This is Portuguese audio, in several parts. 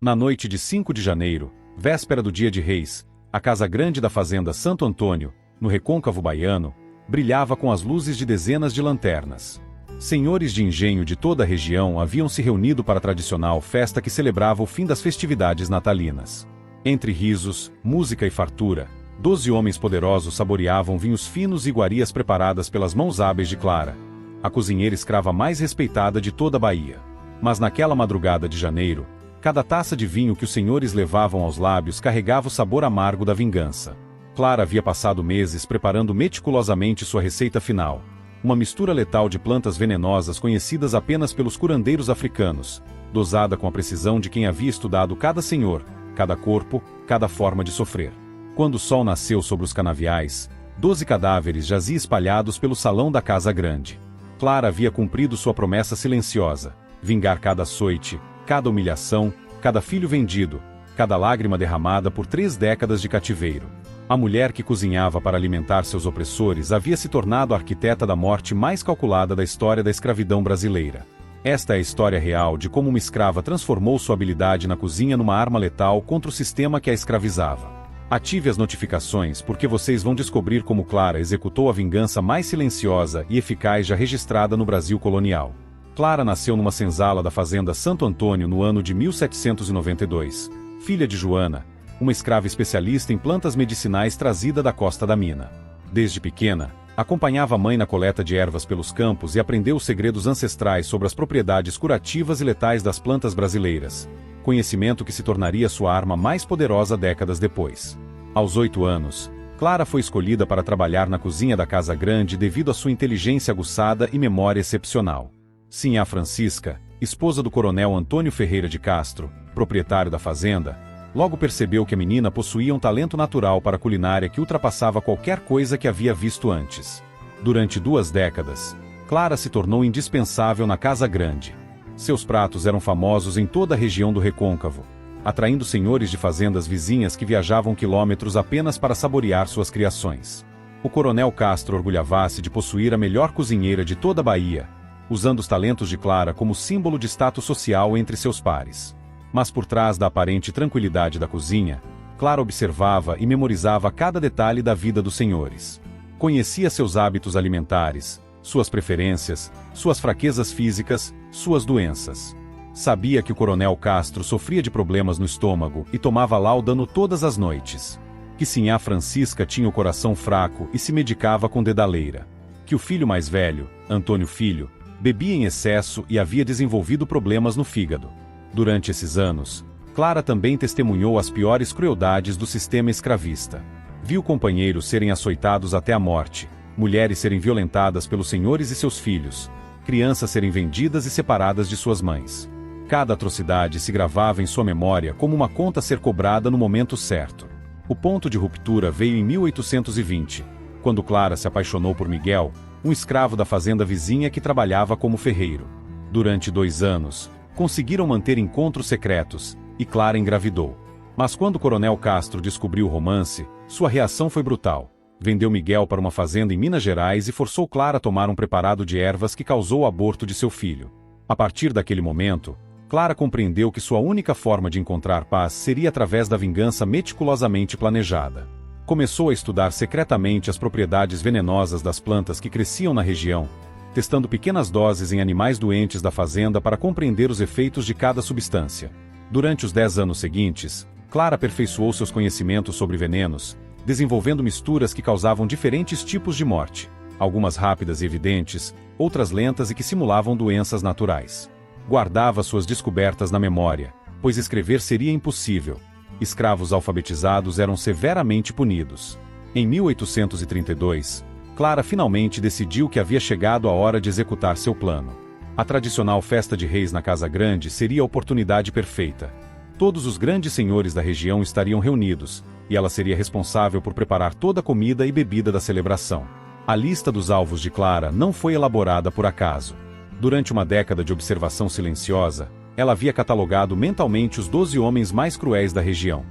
Na noite de 5 de janeiro, véspera do Dia de Reis, a casa grande da fazenda Santo Antônio, no recôncavo baiano, brilhava com as luzes de dezenas de lanternas. Senhores de engenho de toda a região haviam se reunido para a tradicional festa que celebrava o fim das festividades natalinas. Entre risos, música e fartura, 12 homens poderosos saboreavam vinhos finos e iguarias preparadas pelas mãos hábeis de Clara, a cozinheira escrava mais respeitada de toda a Bahia. Mas naquela madrugada de janeiro, cada taça de vinho que os senhores levavam aos lábios carregava o sabor amargo da vingança. Clara havia passado meses preparando meticulosamente sua receita final. Uma mistura letal de plantas venenosas conhecidas apenas pelos curandeiros africanos, dosada com a precisão de quem havia estudado cada senhor, cada corpo, cada forma de sofrer. Quando o sol nasceu sobre os canaviais, 12 cadáveres jaziam espalhados pelo salão da casa grande. Clara havia cumprido sua promessa silenciosa: vingar cada açoite, cada humilhação, cada filho vendido, cada lágrima derramada por 3 décadas de cativeiro. A mulher que cozinhava para alimentar seus opressores havia se tornado a arquiteta da morte mais calculada da história da escravidão brasileira. Esta é a história real de como uma escrava transformou sua habilidade na cozinha numa arma letal contra o sistema que a escravizava. Ative as notificações porque vocês vão descobrir como Clara executou a vingança mais silenciosa e eficaz já registrada no Brasil colonial. Clara nasceu numa senzala da fazenda Santo Antônio no ano de 1792, filha de Joana, uma escrava especialista em plantas medicinais trazida da costa da Mina. Desde pequena, acompanhava a mãe na coleta de ervas pelos campos e aprendeu os segredos ancestrais sobre as propriedades curativas e letais das plantas brasileiras, conhecimento que se tornaria sua arma mais poderosa décadas depois. Aos 8 anos, Clara foi escolhida para trabalhar na cozinha da Casa Grande devido à sua inteligência aguçada e memória excepcional. Sinhá Francisca, esposa do coronel Antônio Ferreira de Castro, proprietário da fazenda, logo percebeu que a menina possuía um talento natural para a culinária que ultrapassava qualquer coisa que havia visto antes. Durante 2 décadas, Clara se tornou indispensável na Casa Grande. Seus pratos eram famosos em toda a região do recôncavo, atraindo senhores de fazendas vizinhas que viajavam quilômetros apenas para saborear suas criações. O coronel Castro orgulhava-se de possuir a melhor cozinheira de toda a Bahia, usando os talentos de Clara como símbolo de status social entre seus pares. Mas por trás da aparente tranquilidade da cozinha, Clara observava e memorizava cada detalhe da vida dos senhores. Conhecia seus hábitos alimentares, suas preferências, suas fraquezas físicas, suas doenças. Sabia que o coronel Castro sofria de problemas no estômago e tomava Láudano todas as noites. Que Sinhá Francisca tinha o coração fraco e se medicava com dedaleira. Que o filho mais velho, Antônio Filho, bebia em excesso e havia desenvolvido problemas no fígado. Durante esses anos, Clara também testemunhou as piores crueldades do sistema escravista. Viu companheiros serem açoitados até a morte, mulheres serem violentadas pelos senhores e seus filhos, crianças serem vendidas e separadas de suas mães. Cada atrocidade se gravava em sua memória como uma conta a ser cobrada no momento certo. O ponto de ruptura veio em 1820, quando Clara se apaixonou por Miguel, um escravo da fazenda vizinha que trabalhava como ferreiro. Durante 2 anos, conseguiram manter encontros secretos, e Clara engravidou. Mas quando o coronel Castro descobriu o romance, sua reação foi brutal. Vendeu Miguel para uma fazenda em Minas Gerais e forçou Clara a tomar um preparado de ervas que causou o aborto de seu filho. A partir daquele momento, Clara compreendeu que sua única forma de encontrar paz seria através da vingança meticulosamente planejada. Começou a estudar secretamente as propriedades venenosas das plantas que cresciam na região, testando pequenas doses em animais doentes da fazenda para compreender os efeitos de cada substância. Durante os 10 anos seguintes, Clara aperfeiçoou seus conhecimentos sobre venenos, desenvolvendo misturas que causavam diferentes tipos de morte, algumas rápidas e evidentes, outras lentas e que simulavam doenças naturais. Guardava suas descobertas na memória, pois escrever seria impossível. Escravos alfabetizados eram severamente punidos. Em 1832, Clara finalmente decidiu que havia chegado a hora de executar seu plano. A tradicional festa de reis na Casa Grande seria a oportunidade perfeita. Todos os grandes senhores da região estariam reunidos, e ela seria responsável por preparar toda a comida e bebida da celebração. A lista dos alvos de Clara não foi elaborada por acaso. Durante uma década de observação silenciosa, ela havia catalogado mentalmente os 12 homens mais cruéis da região.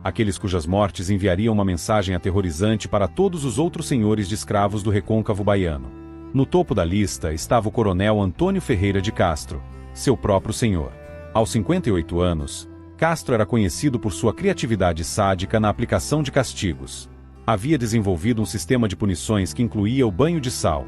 Aqueles cujas mortes enviariam uma mensagem aterrorizante para todos os outros senhores de escravos do recôncavo baiano. No topo da lista estava o coronel Antônio Ferreira de Castro, seu próprio senhor. Aos 58 anos, Castro era conhecido por sua criatividade sádica na aplicação de castigos. Havia desenvolvido um sistema de punições que incluía o banho de sal.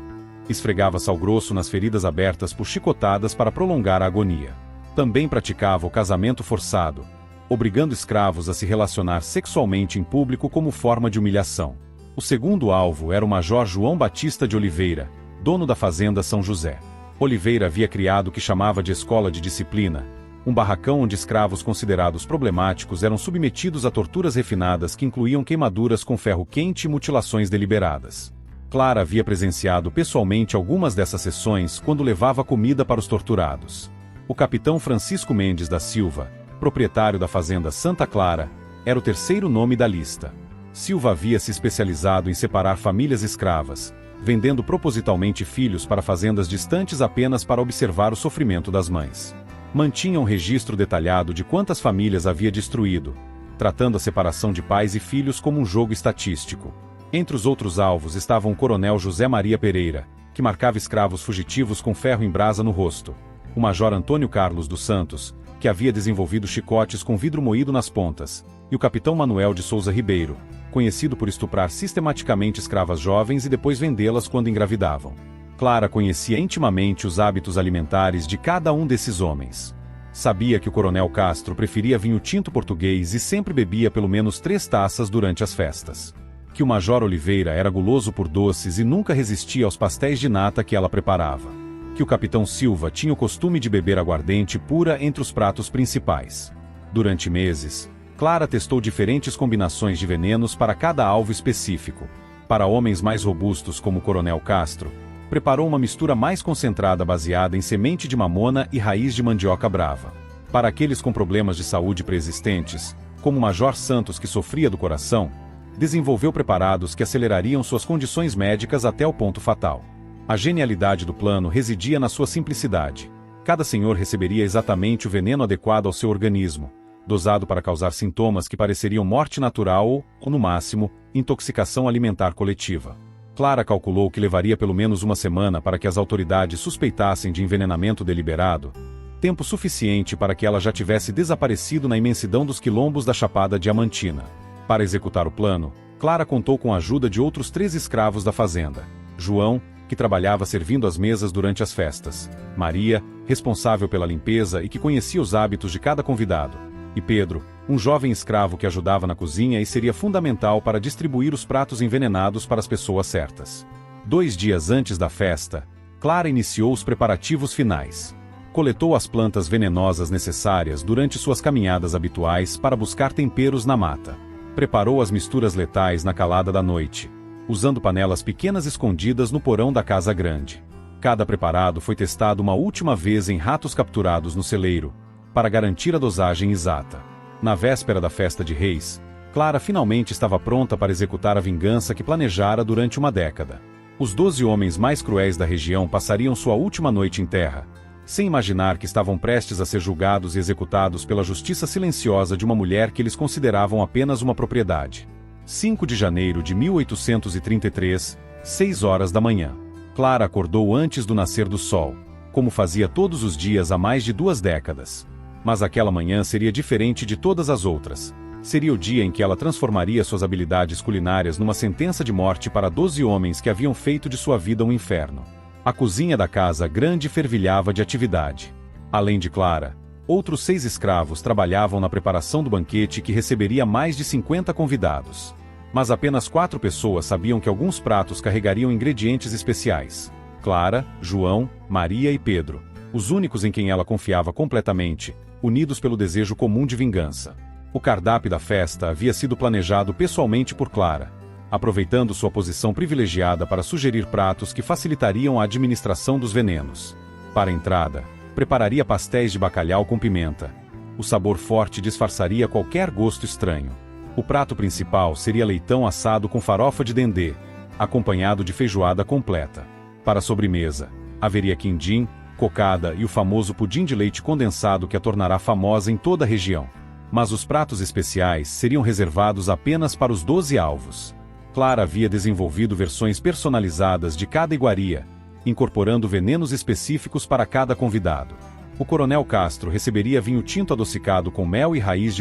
Esfregava sal grosso nas feridas abertas por chicotadas para prolongar a agonia. Também praticava o casamento forçado, obrigando escravos a se relacionar sexualmente em público como forma de humilhação. O segundo alvo era o Major João Batista de Oliveira, dono da fazenda São José. Oliveira havia criado o que chamava de escola de disciplina, um barracão onde escravos considerados problemáticos eram submetidos a torturas refinadas que incluíam queimaduras com ferro quente e mutilações deliberadas. Clara havia presenciado pessoalmente algumas dessas sessões quando levava comida para os torturados. O capitão Francisco Mendes da Silva, proprietário da fazenda Santa Clara, era o terceiro nome da lista. Silva havia se especializado em separar famílias escravas, vendendo propositalmente filhos para fazendas distantes apenas para observar o sofrimento das mães. Mantinha um registro detalhado de quantas famílias havia destruído, tratando a separação de pais e filhos como um jogo estatístico. Entre os outros alvos estavam o coronel José Maria Pereira, que marcava escravos fugitivos com ferro em brasa no rosto, o major Antônio Carlos dos Santos, que havia desenvolvido chicotes com vidro moído nas pontas, e o capitão Manuel de Souza Ribeiro, conhecido por estuprar sistematicamente escravas jovens e depois vendê-las quando engravidavam. Clara conhecia intimamente os hábitos alimentares de cada um desses homens. Sabia que o coronel Castro preferia vinho tinto português e sempre bebia pelo menos 3 taças durante as festas. Que o Major Oliveira era guloso por doces e nunca resistia aos pastéis de nata que ela preparava. Que o capitão Silva tinha o costume de beber aguardente pura entre os pratos principais. Durante meses, Clara testou diferentes combinações de venenos para cada alvo específico. Para homens mais robustos como o coronel Castro, preparou uma mistura mais concentrada baseada em semente de mamona e raiz de mandioca brava. Para aqueles com problemas de saúde preexistentes, como o Major Santos que sofria do coração, desenvolveu preparados que acelerariam suas condições médicas até o ponto fatal. A genialidade do plano residia na sua simplicidade. Cada senhor receberia exatamente o veneno adequado ao seu organismo, dosado para causar sintomas que pareceriam morte natural ou, no máximo, intoxicação alimentar coletiva. Clara calculou que levaria pelo menos uma semana para que as autoridades suspeitassem de envenenamento deliberado, tempo suficiente para que ela já tivesse desaparecido na imensidão dos quilombos da Chapada Diamantina. Para executar o plano, Clara contou com a ajuda de outros 3 escravos da fazenda: João, que trabalhava servindo as mesas durante as festas; Maria, responsável pela limpeza e que conhecia os hábitos de cada convidado; e Pedro, um jovem escravo que ajudava na cozinha e seria fundamental para distribuir os pratos envenenados para as pessoas certas. 2 dias antes da festa, Clara iniciou os preparativos finais. Coletou as plantas venenosas necessárias durante suas caminhadas habituais para buscar temperos na mata. Preparou as misturas letais na calada da noite, usando panelas pequenas escondidas no porão da casa grande. Cada preparado foi testado uma última vez em ratos capturados no celeiro, para garantir a dosagem exata. Na véspera da festa de Reis, Clara finalmente estava pronta para executar a vingança que planejara durante uma década. Os 12 homens mais cruéis da região passariam sua última noite em terra, sem imaginar que estavam prestes a ser julgados e executados pela justiça silenciosa de uma mulher que eles consideravam apenas uma propriedade. 5 de janeiro de 1833, 6 horas da manhã. Clara acordou antes do nascer do sol, como fazia todos os dias há mais de 2 décadas. Mas aquela manhã seria diferente de todas as outras. Seria o dia em que ela transformaria suas habilidades culinárias numa sentença de morte para 12 homens que haviam feito de sua vida um inferno. A cozinha da casa grande fervilhava de atividade. Além de Clara, outros 6 escravos trabalhavam na preparação do banquete que receberia mais de 50 convidados. Mas apenas 4 pessoas sabiam que alguns pratos carregariam ingredientes especiais: Clara, João, Maria e Pedro, os únicos em quem ela confiava completamente, unidos pelo desejo comum de vingança. O cardápio da festa havia sido planejado pessoalmente por Clara, aproveitando sua posição privilegiada para sugerir pratos que facilitariam a administração dos venenos. Para a entrada, prepararia pastéis de bacalhau com pimenta. O sabor forte disfarçaria qualquer gosto estranho. O prato principal seria leitão assado com farofa de dendê, acompanhado de feijoada completa. Para a sobremesa, haveria quindim, cocada e o famoso pudim de leite condensado que a tornará famosa em toda a região. Mas os pratos especiais seriam reservados apenas para os 12 alvos. Clara havia desenvolvido versões personalizadas de cada iguaria, incorporando venenos específicos para cada convidado. o coronel Castro receberia vinho tinto adocicado com mel e raiz de